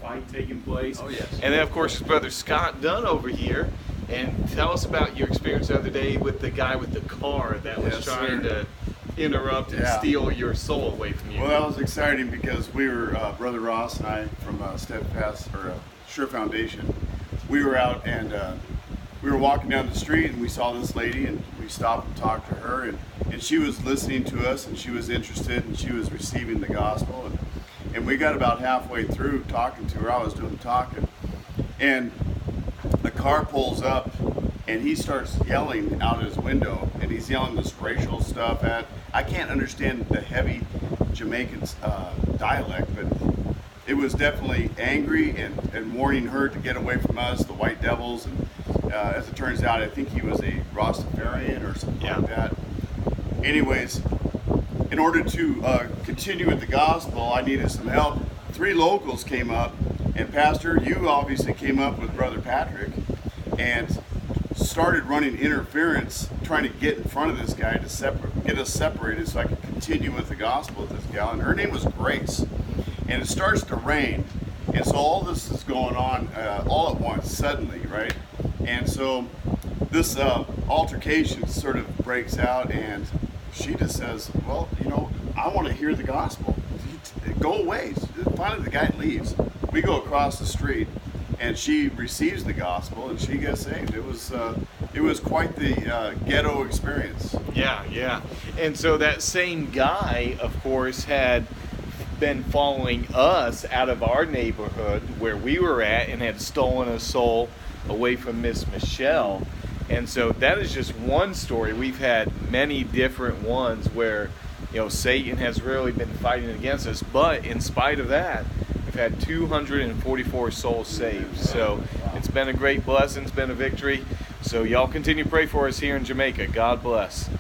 fight taking place. Oh, yes. And then, of course, Brother Scott Dunn over here. And tell us about your experience the other day with the guy with the car that was trying to interrupt and steal your soul away from you. Well, that was exciting because we were, Brother Ross and I from Steadfast, or Sure Foundation, we were out and we were walking down the street and we saw this lady and we stopped and talked to her and she was listening to us and she was interested and she was receiving the gospel and we got about halfway through talking to her. I was doing the talking and the car pulls up and he starts yelling out his window and he's yelling this racial stuff at, I can't understand the heavy Jamaican dialect, but it was definitely angry and warning her to get away from us, the white devils, and as it turns out, I think he was a Rastafarian or something like that. Anyways, in order to continue with the gospel, I needed some help. 3 locals came up, and Pastor, you obviously came up with Brother Patrick, and started running interference, trying to get in front of this guy to get us separated so I could continue with the gospel with this gal. And her name was Grace. And it starts to rain. And so all this is going on all at once, suddenly, right? And so this altercation sort of breaks out and she just says, well, I want to hear the gospel. Go away. Finally, the guy leaves. We go across the street and she receives the gospel and she gets saved. It was quite the ghetto experience. Yeah. And so that same guy, of course, had been following us out of our neighborhood where we were at and had stolen a soul away from Miss Michelle. And so that is just one story. We've had many different ones where, Satan has really been fighting against us. But in spite of that, we've had 244 souls saved. So it's been a great blessing. It's been a victory. So y'all continue to pray for us here in Jamaica. God bless.